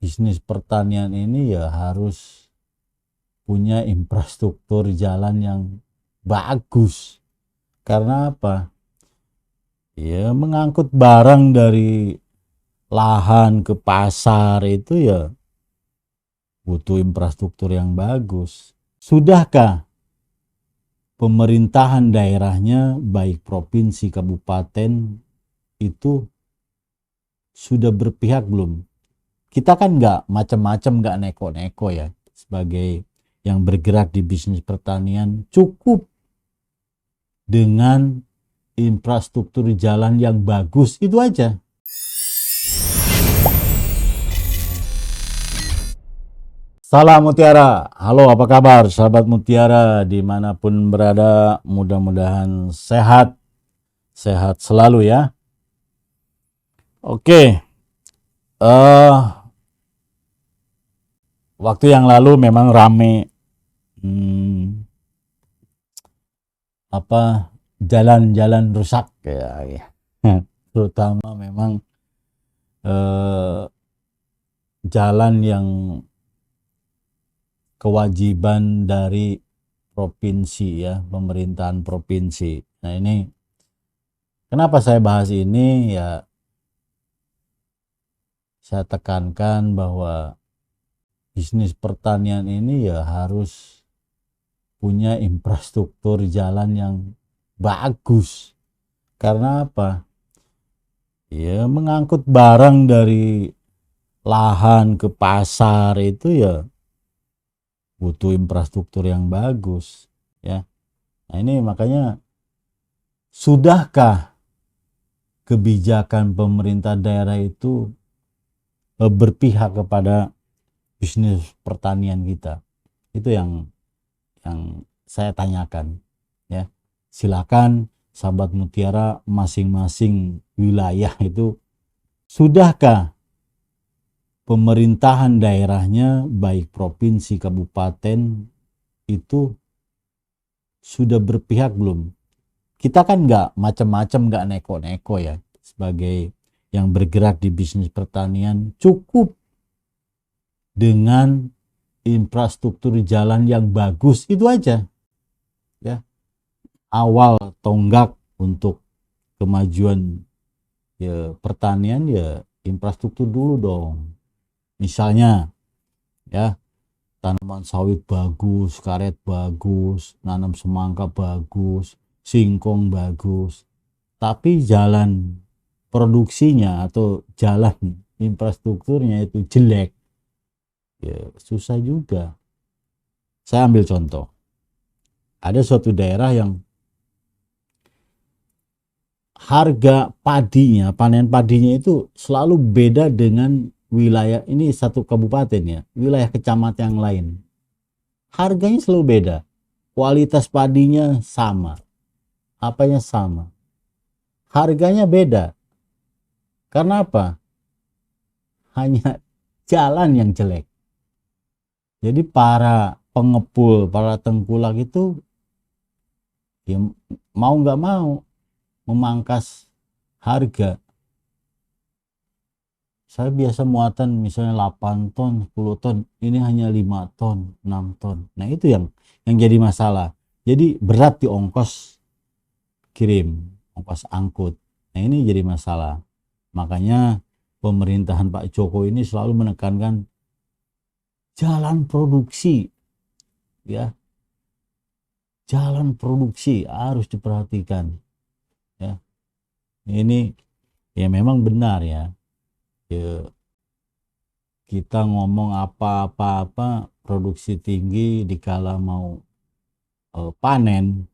bisnis pertanian ini ya harus punya infrastruktur jalan yang bagus. Karena apa? Ya mengangkut barang dari lahan ke pasar itu ya butuh infrastruktur yang bagus. Sudahkah pemerintahan daerahnya baik provinsi, kabupaten itu sudah berpihak belum? Kita kan nggak macam-macam, nggak neko-neko ya, sebagai yang bergerak di bisnis pertanian. Cukup dengan infrastruktur jalan yang bagus, itu aja. Salam Mutiara, halo apa kabar sahabat Mutiara dimanapun berada, mudah-mudahan sehat selalu ya. Oke, waktu yang lalu memang rame jalan-jalan rusak ya. Terutama memang jalan yang kewajiban dari provinsi ya, pemerintahan provinsi. Nah ini kenapa saya bahas ini ya, saya tekankan bahwa bisnis pertanian ini ya harus punya infrastruktur jalan yang bagus. Karena apa? Ya mengangkut barang dari lahan ke pasar itu ya butuh infrastruktur yang bagus ya. Nah ini makanya, sudahkah kebijakan pemerintah daerah itu berpihak kepada bisnis pertanian kita? Itu yang saya tanyakan ya. Silakan sahabat Mutiara, masing-masing wilayah itu sudahkah pemerintahan daerahnya baik provinsi, kabupaten itu sudah berpihak belum? Kita kan nggak macam-macam, nggak neko-neko ya, sebagai yang bergerak di bisnis pertanian. Cukup dengan infrastruktur jalan yang bagus, itu aja ya. Awal tonggak untuk kemajuan ya pertanian ya infrastruktur dulu dong. Misalnya ya, tanaman sawit bagus, karet bagus, nanam semangka bagus, singkong bagus, tapi jalan produksinya atau jalan infrastrukturnya itu jelek, ya susah juga. Saya ambil contoh, ada suatu daerah yang harga padinya, panen padinya itu selalu beda dengan wilayah ini, satu kabupaten ya, wilayah kecamatan yang lain. Harganya selalu beda, kualitas padinya sama, apanya sama, harganya beda. Karena apa? Hanya jalan yang jelek. Jadi para pengepul, para tengkulak itu ya mau nggak mau memangkas harga. Saya biasa muatan misalnya 8 ton, 10 ton, ini hanya 5 ton, 6 ton. Nah itu yang jadi masalah. Jadi berat di ongkos kirim, ongkos angkut. Nah ini jadi masalah. Makanya pemerintahan Pak Jokowi ini selalu menekankan jalan produksi ya. Jalan produksi harus diperhatikan ya. Ini ya memang benar ya. Ya kita ngomong apa-apa produksi tinggi, dikala mau panen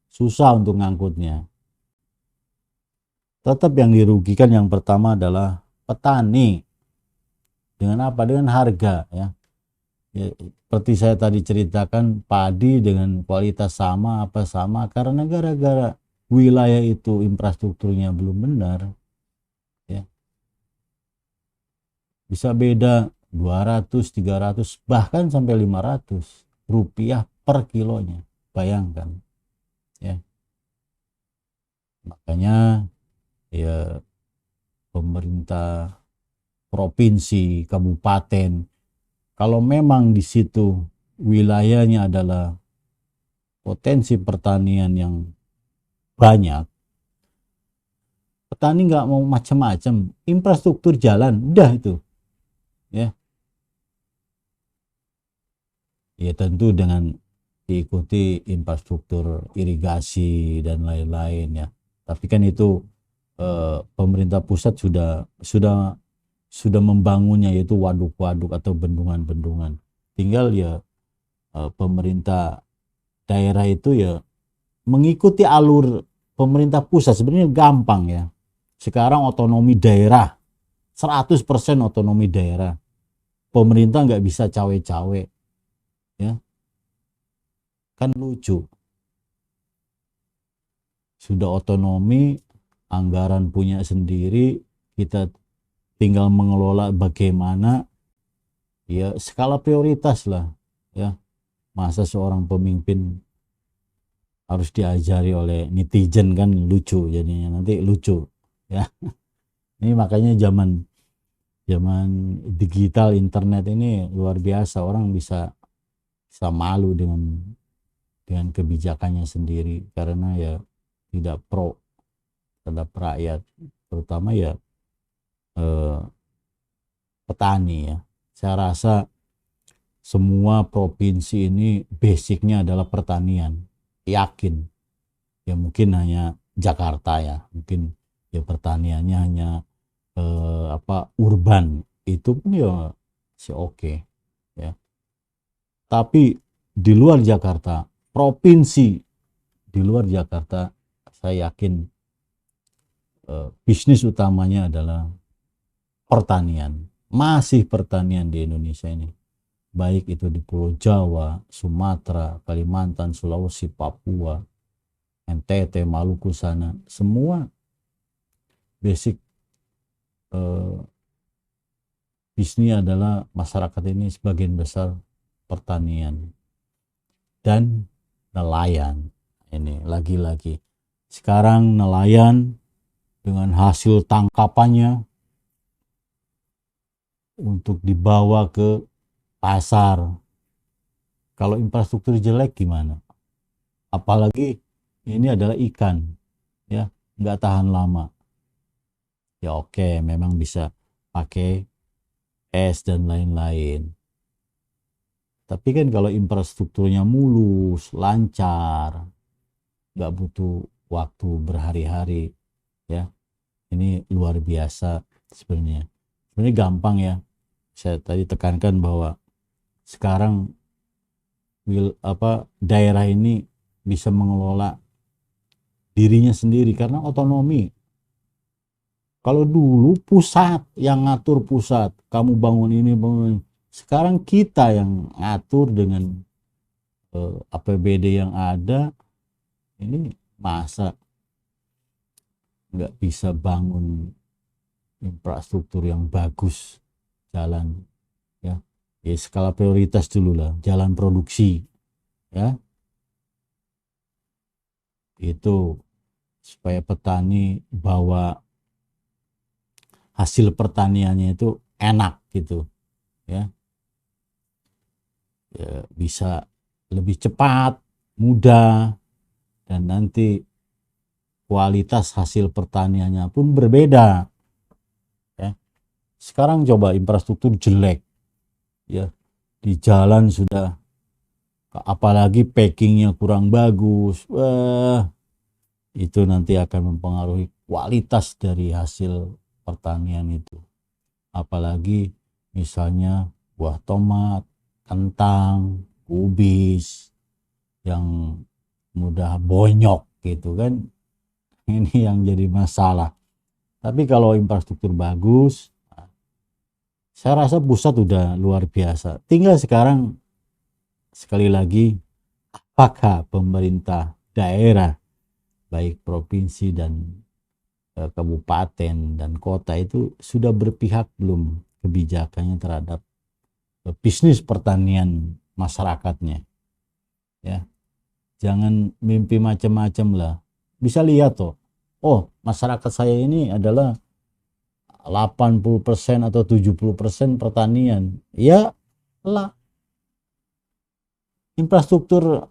susah untuk ngangkutnya. Tetap yang dirugikan yang pertama adalah petani. Dengan apa? Dengan harga ya. Ya, seperti saya tadi ceritakan, padi dengan kualitas sama apa sama, karena gara-gara wilayah itu infrastrukturnya belum benar ya. Bisa beda 200, 300, bahkan sampai 500 rupiah per kilonya. Bayangkan ya. Makanya ya pemerintah provinsi, kabupaten, kalau memang di situ wilayahnya adalah potensi pertanian yang banyak, petani nggak mau macam-macam, infrastruktur jalan, udah itu, ya. Ya tentu dengan diikuti infrastruktur irigasi dan lain-lain ya. Tapi kan itu pemerintah pusat sudah membangunnya, yaitu waduk-waduk atau bendungan-bendungan. Tinggal ya pemerintah daerah itu ya mengikuti alur pemerintah pusat. Sebenarnya gampang ya. Sekarang otonomi daerah, 100% otonomi daerah. Pemerintah nggak bisa cawe-cawe, ya. Kan lucu. Sudah otonomi, anggaran punya sendiri, kita tinggal mengelola bagaimana, ya skala prioritas lah, ya. Masa seorang pemimpin harus diajari oleh netizen, kan lucu jadinya, nanti lucu, ya. Ini makanya zaman digital, internet ini luar biasa, orang bisa malu dengan kebijakannya sendiri karena ya tidak pro terhadap rakyat, terutama ya petani ya. Saya rasa semua provinsi ini basicnya adalah pertanian, yakin. Ya mungkin hanya Jakarta ya, mungkin ya pertaniannya hanya urban, itu pun ya sih oke, ya. Tapi di luar Jakarta, provinsi di luar Jakarta, saya yakin bisnis utamanya adalah pertanian. Masih pertanian di Indonesia ini, baik itu di Pulau Jawa, Sumatera, Kalimantan, Sulawesi, Papua, NTT, Maluku sana, semua basic bisnis adalah masyarakat ini sebagian besar pertanian dan nelayan. Ini lagi-lagi sekarang nelayan dengan hasil tangkapannya untuk dibawa ke pasar. Kalau infrastruktur jelek gimana? Apalagi ini adalah ikan, ya, nggak tahan lama. Ya oke, memang bisa pakai es dan lain-lain. Tapi kan kalau infrastrukturnya mulus, lancar, nggak butuh waktu berhari-hari, ya, ini luar biasa sebenarnya. Sebenarnya gampang ya. Saya tadi tekankan bahwa sekarang daerah ini bisa mengelola dirinya sendiri karena otonomi. Kalau dulu pusat yang ngatur, pusat, kamu bangun ini, bangun. Sekarang kita yang ngatur dengan APBD yang ada. Ini masa nggak bisa bangun infrastruktur yang bagus, jalan, ya. Ya skala prioritas dulu lah, jalan produksi, ya. Itu supaya petani bawa hasil pertaniannya itu enak gitu, ya. Ya bisa lebih cepat, mudah, dan nanti kualitas hasil pertaniannya pun berbeda, ya. Sekarang coba infrastruktur jelek, ya, di jalan sudah, apalagi packingnya kurang bagus, itu nanti akan mempengaruhi kualitas dari hasil pertanian itu. Apalagi misalnya buah tomat, kentang, kubis yang mudah bonyok gitu kan, ini yang jadi masalah. Tapi kalau infrastruktur bagus, saya rasa pusat udah luar biasa. Tinggal sekarang sekali lagi, apakah pemerintah daerah baik provinsi dan kabupaten dan kota itu sudah berpihak belum kebijakannya terhadap bisnis pertanian masyarakatnya, ya. Jangan mimpi macam-macam lah. Bisa lihat toh, oh masyarakat saya ini adalah 80% atau 70% pertanian. Ya lah, infrastruktur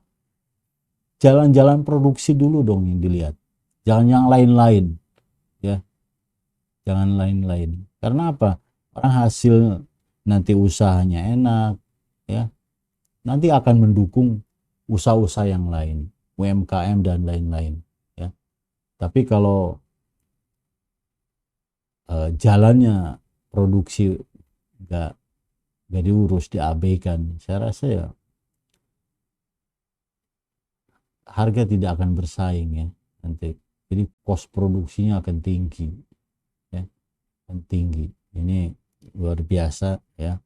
jalan-jalan produksi dulu dong yang dilihat. Jangan yang lain-lain, ya. Jangan lain-lain. Karena apa? Orang hasil nanti usahanya enak, ya. Nanti akan mendukung usaha-usaha yang lain, UMKM dan lain-lain, ya. Tapi kalau jalannya produksi nggak diurus, diabaikan, saya rasa ya harga tidak akan bersaing, ya nanti. Jadi kos produksinya akan tinggi, ya, akan tinggi. Ini luar biasa, ya,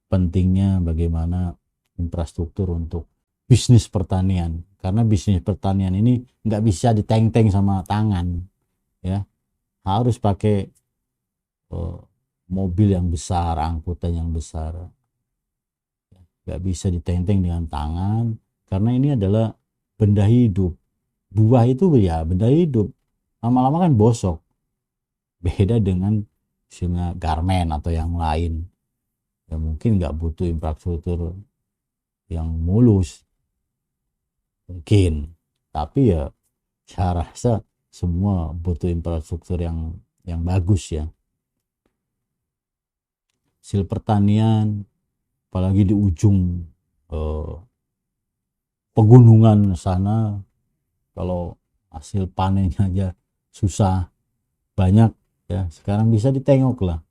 pentingnya bagaimana infrastruktur untuk bisnis pertanian, karena bisnis pertanian ini nggak bisa diteng-teng sama tangan, ya, harus pakai mobil yang besar, angkutan yang besar, nggak bisa ditenteng dengan tangan, karena ini adalah benda hidup. Buah itu ya benda hidup, lama-lama kan bosok. Beda dengan misalnya garmen atau yang lain, ya mungkin nggak butuh infrastruktur yang mulus mungkin, tapi ya saya rasa semua butuh infrastruktur yang bagus, ya. Hasil pertanian apalagi di ujung pegunungan sana, kalau hasil panennya aja susah, banyak, ya. Sekarang bisa ditengok lah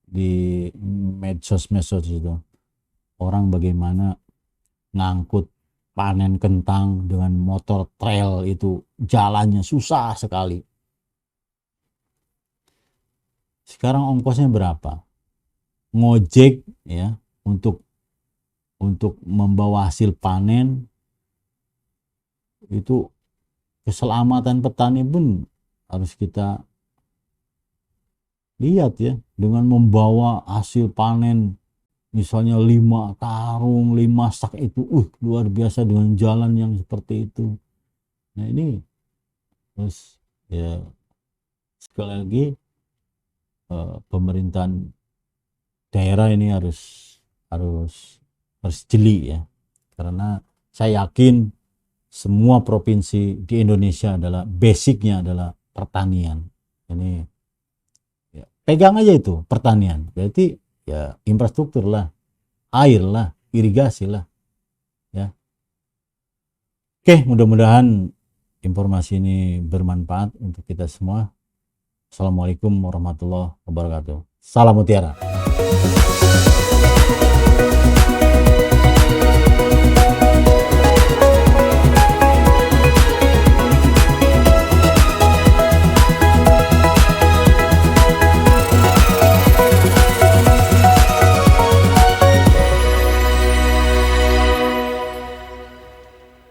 di medsos itu, orang bagaimana ngangkut panen kentang dengan motor trail, itu jalannya susah sekali. Sekarang ongkosnya berapa ngojek, ya, untuk membawa hasil panen itu. Keselamatan petani pun harus kita lihat, ya, dengan membawa hasil panen misalnya 5 karung, 5 sak, itu luar biasa dengan jalan yang seperti itu. Nah ini terus, ya, sekali lagi pemerintahan daerah ini harus jeli, ya, karena saya yakin semua provinsi di Indonesia adalah basicnya adalah pertanian. Ini, ya, pegang aja itu pertanian, berarti ya infrastruktur lah, air lah, irigasi lah, ya. Oke, mudah-mudahan informasi ini bermanfaat untuk kita semua. Assalamualaikum warahmatullahi wabarakatuh. Salam Mutiara.